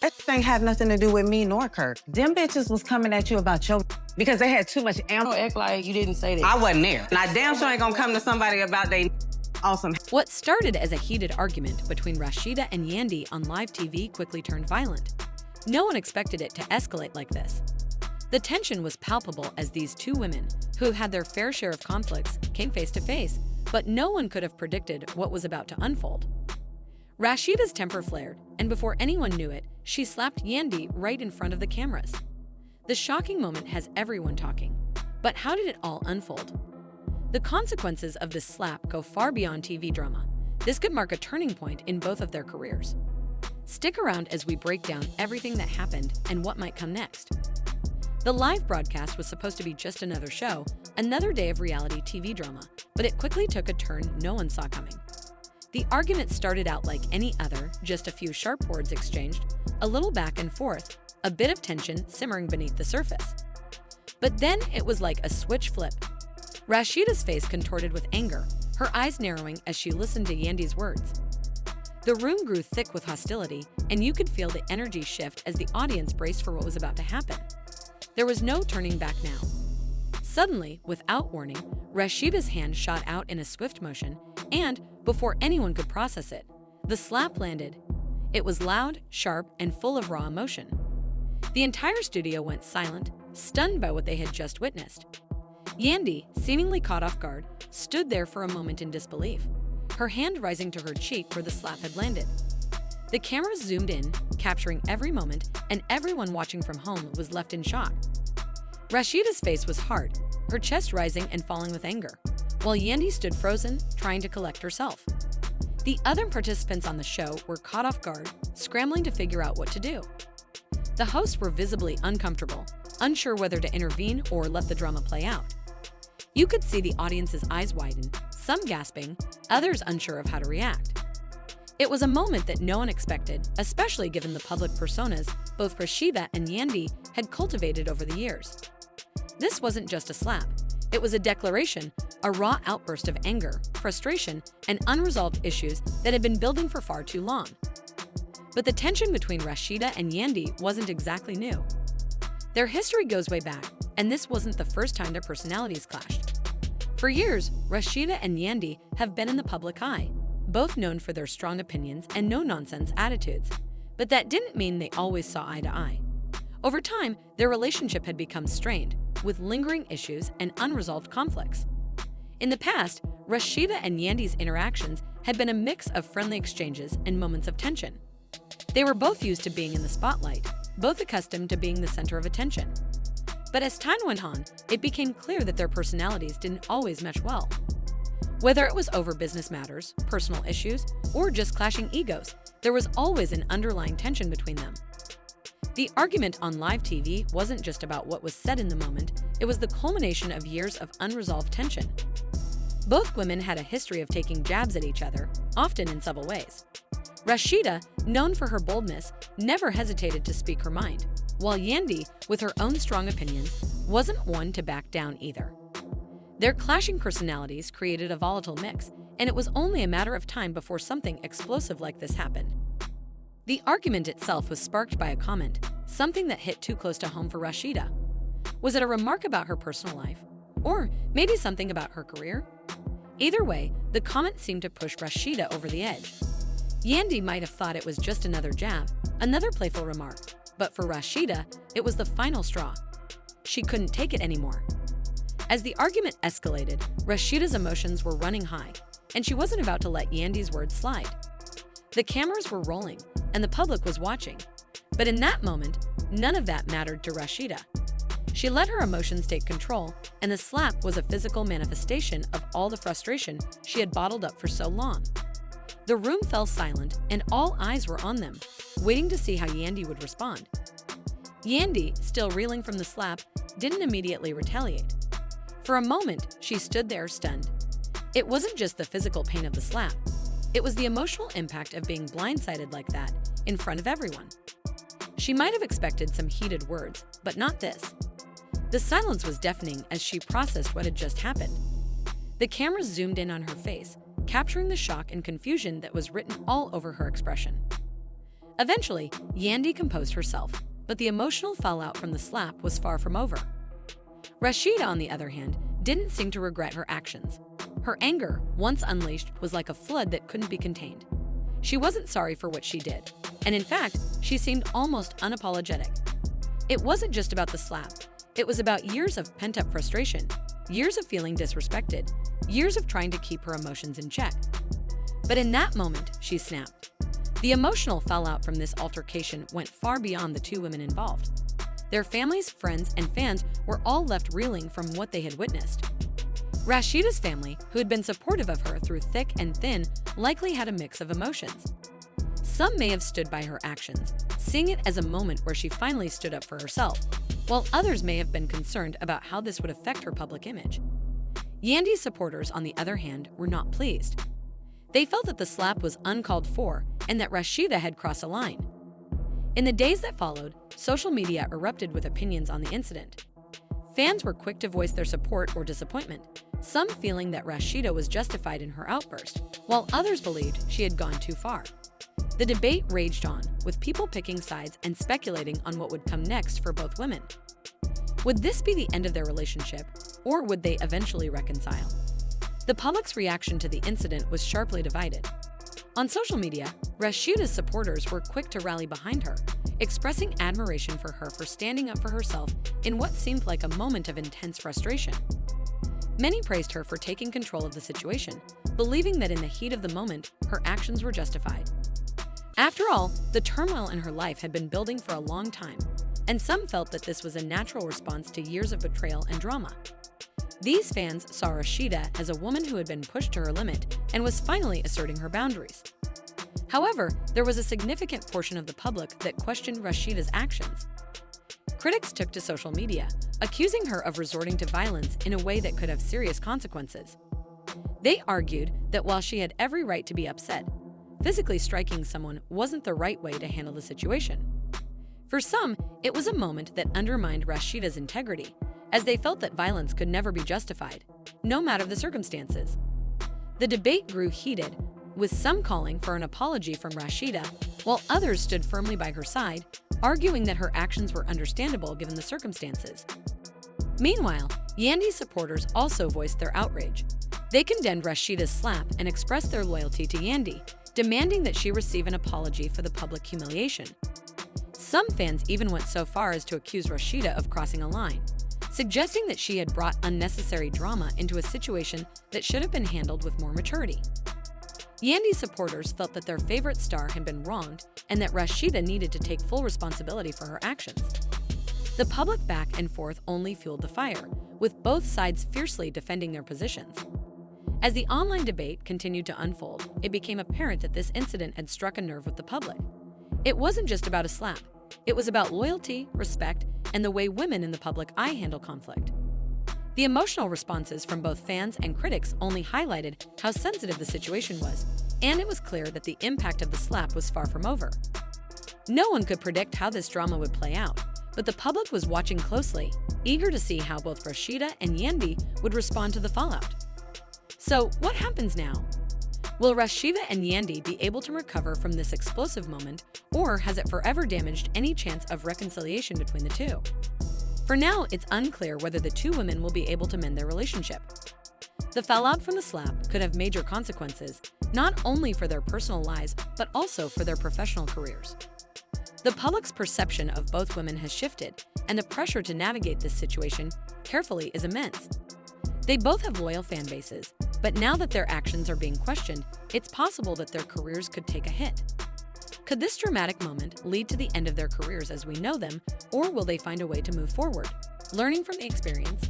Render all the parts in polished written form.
That thing had nothing to do with me nor Kirk. Them bitches was coming at you about your because they had too much ammo. Don't act like you didn't say that. I wasn't there. And I damn sure ain't gonna come to somebody about they awesome. What started as a heated argument between Rasheeda and Yandy on live TV quickly turned violent. No one expected it to escalate like this. The tension was palpable as these two women, who had their fair share of conflicts, came face to face, but no one could have predicted what was about to unfold. Rasheeda's temper flared, and before anyone knew it, she slapped Yandy right in front of the cameras. The shocking moment has everyone talking. But how did it all unfold? The consequences of this slap go far beyond TV drama. This could mark a turning point in both of their careers. Stick around as we break down everything that happened and what might come next. The live broadcast was supposed to be just another show, another day of reality TV drama, but it quickly took a turn no one saw coming. The argument started out like any other, just a few sharp words exchanged, a little back and forth, a bit of tension simmering beneath the surface. But then it was like a switch flipped. Rasheeda's face contorted with anger, her eyes narrowing as she listened to Yandy's words. The room grew thick with hostility, and you could feel the energy shift as the audience braced for what was about to happen. There was no turning back now. Suddenly, without warning, Rasheeda's hand shot out in a swift motion, and, before anyone could process it, the slap landed. It was loud, sharp, and full of raw emotion. The entire studio went silent, stunned by what they had just witnessed. Yandy, seemingly caught off guard, stood there for a moment in disbelief, her hand rising to her cheek where the slap had landed. The cameras zoomed in, capturing every moment, and everyone watching from home was left in shock. Rasheeda's face was hard, her chest rising and falling with anger, while Yandy stood frozen, trying to collect herself. The other participants on the show were caught off guard, scrambling to figure out what to do. The hosts were visibly uncomfortable, unsure whether to intervene or let the drama play out. You could see the audience's eyes widen, some gasping, others unsure of how to react. It was a moment that no one expected, especially given the public personas both Rasheeda and Yandy had cultivated over the years. This wasn't just a slap. It was a declaration, a raw outburst of anger, frustration, and unresolved issues that had been building for far too long. But the tension between Rasheeda and Yandy wasn't exactly new. Their history goes way back, and this wasn't the first time their personalities clashed. For years, Rasheeda and Yandy have been in the public eye, both known for their strong opinions and no-nonsense attitudes. But that didn't mean they always saw eye to eye. Over time, their relationship had become strained, with lingering issues and unresolved conflicts. In the past, Rasheeda and Yandy's interactions had been a mix of friendly exchanges and moments of tension. They were both used to being in the spotlight, both accustomed to being the center of attention. But as time went on, it became clear that their personalities didn't always mesh well. Whether it was over business matters, personal issues, or just clashing egos, there was always an underlying tension between them. The argument on live TV wasn't just about what was said in the moment, it was the culmination of years of unresolved tension. Both women had a history of taking jabs at each other, often in subtle ways. Rasheeda, known for her boldness, never hesitated to speak her mind, while Yandy, with her own strong opinions, wasn't one to back down either. Their clashing personalities created a volatile mix, and it was only a matter of time before something explosive like this happened. The argument itself was sparked by a comment, something that hit too close to home for Rasheeda. Was it a remark about her personal life? Or maybe something about her career? Either way, the comment seemed to push Rasheeda over the edge. Yandy might have thought it was just another jab, another playful remark, but for Rasheeda, it was the final straw. She couldn't take it anymore. As the argument escalated, Rasheeda's emotions were running high, and she wasn't about to let Yandy's words slide. The cameras were rolling, and the public was watching. But in that moment, none of that mattered to Rasheeda. She let her emotions take control, and the slap was a physical manifestation of all the frustration she had bottled up for so long. The room fell silent, and all eyes were on them, waiting to see how Yandy would respond. Yandy, still reeling from the slap, didn't immediately retaliate. For a moment, she stood there stunned. It wasn't just the physical pain of the slap. It was the emotional impact of being blindsided like that, in front of everyone. She might have expected some heated words, but not this. The silence was deafening as she processed what had just happened. The cameras zoomed in on her face, capturing the shock and confusion that was written all over her expression. Eventually, Yandy composed herself, but the emotional fallout from the slap was far from over. Rasheeda, on the other hand, didn't seem to regret her actions. Her anger, once unleashed, was like a flood that couldn't be contained. She wasn't sorry for what she did, and in fact, she seemed almost unapologetic. It wasn't just about the slap. It was about years of pent-up frustration, years of feeling disrespected, years of trying to keep her emotions in check. But in that moment, she snapped. The emotional fallout from this altercation went far beyond the two women involved. Their families, friends, and fans were all left reeling from what they had witnessed. Rasheeda's family, who had been supportive of her through thick and thin, likely had a mix of emotions. Some may have stood by her actions, seeing it as a moment where she finally stood up for herself, while others may have been concerned about how this would affect her public image. Yandy's supporters, on the other hand, were not pleased. They felt that the slap was uncalled for and that Rasheeda had crossed a line. In the days that followed, social media erupted with opinions on the incident. Fans were quick to voice their support or disappointment, some feeling that Rasheeda was justified in her outburst, while others believed she had gone too far. The debate raged on, with people picking sides and speculating on what would come next for both women. Would this be the end of their relationship, or would they eventually reconcile? The public's reaction to the incident was sharply divided. On social media, Rasheeda's supporters were quick to rally behind her, expressing admiration for her for standing up for herself in what seemed like a moment of intense frustration. Many praised her for taking control of the situation, believing that in the heat of the moment, her actions were justified. After all, the turmoil in her life had been building for a long time, and some felt that this was a natural response to years of betrayal and drama. These fans saw Rasheeda as a woman who had been pushed to her limit and was finally asserting her boundaries. However, there was a significant portion of the public that questioned Rasheeda's actions. Critics took to social media, accusing her of resorting to violence in a way that could have serious consequences. They argued that while she had every right to be upset, physically striking someone wasn't the right way to handle the situation. For some, it was a moment that undermined Rasheeda's integrity, as they felt that violence could never be justified, no matter the circumstances. The debate grew heated, with some calling for an apology from Rasheeda, while others stood firmly by her side, arguing that her actions were understandable given the circumstances. Meanwhile, Yandy's supporters also voiced their outrage. They condemned Rasheeda's slap and expressed their loyalty to Yandy, demanding that she receive an apology for the public humiliation. Some fans even went so far as to accuse Rasheeda of crossing a line, suggesting that she had brought unnecessary drama into a situation that should have been handled with more maturity. Yandy's supporters felt that their favorite star had been wronged and that Rasheeda needed to take full responsibility for her actions. The public back and forth only fueled the fire, with both sides fiercely defending their positions. As the online debate continued to unfold, it became apparent that this incident had struck a nerve with the public. It wasn't just about a slap. It was about loyalty, respect, and the way women in the public eye handle conflict. The emotional responses from both fans and critics only highlighted how sensitive the situation was, and it was clear that the impact of the slap was far from over. No one could predict how this drama would play out, but the public was watching closely, eager to see how both Rasheeda and Yandy would respond to the fallout. So, what happens now? Will Rasheeda and Yandy be able to recover from this explosive moment, or has it forever damaged any chance of reconciliation between the two? For now, it's unclear whether the two women will be able to mend their relationship. The fallout from the slap could have major consequences, not only for their personal lives, but also for their professional careers. The public's perception of both women has shifted, and the pressure to navigate this situation carefully is immense. They both have loyal fan bases, but now that their actions are being questioned, it's possible that their careers could take a hit. Could this dramatic moment lead to the end of their careers as we know them, or will they find a way to move forward, learning from the experience?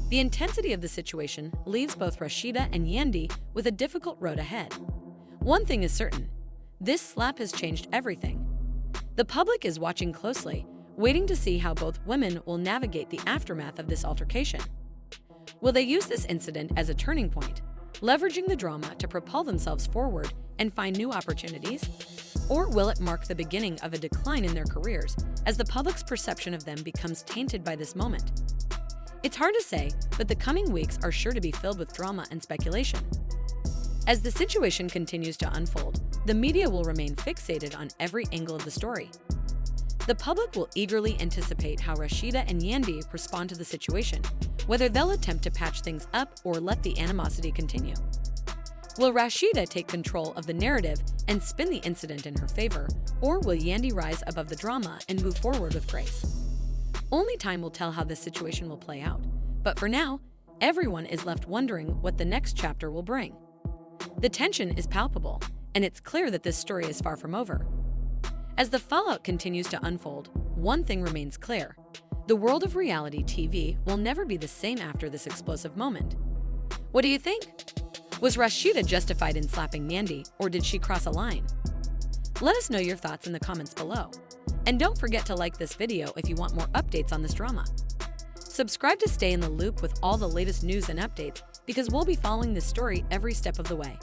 The intensity of the situation leaves both Rasheeda and Yandy with a difficult road ahead. One thing is certain, this slap has changed everything. The public is watching closely, waiting to see how both women will navigate the aftermath of this altercation. Will they use this incident as a turning point, leveraging the drama to propel themselves forward and find new opportunities? Or will it mark the beginning of a decline in their careers as the public's perception of them becomes tainted by this moment? It's hard to say, but the coming weeks are sure to be filled with drama and speculation. As the situation continues to unfold, the media will remain fixated on every angle of the story. The public will eagerly anticipate how Rasheeda and Yandy respond to the situation, whether they'll attempt to patch things up or let the animosity continue. Will Rasheeda take control of the narrative and spin the incident in her favor, or will Yandy rise above the drama and move forward with grace? Only time will tell how this situation will play out, but for now, everyone is left wondering what the next chapter will bring. The tension is palpable, and it's clear that this story is far from over. As the fallout continues to unfold, one thing remains clear: the world of reality TV will never be the same after this explosive moment. What do you think? Was Rasheeda justified in slapping Yandy, or did she cross a line? Let us know your thoughts in the comments below. And don't forget to like this video if you want more updates on this drama. Subscribe to stay in the loop with all the latest news and updates, because we'll be following this story every step of the way.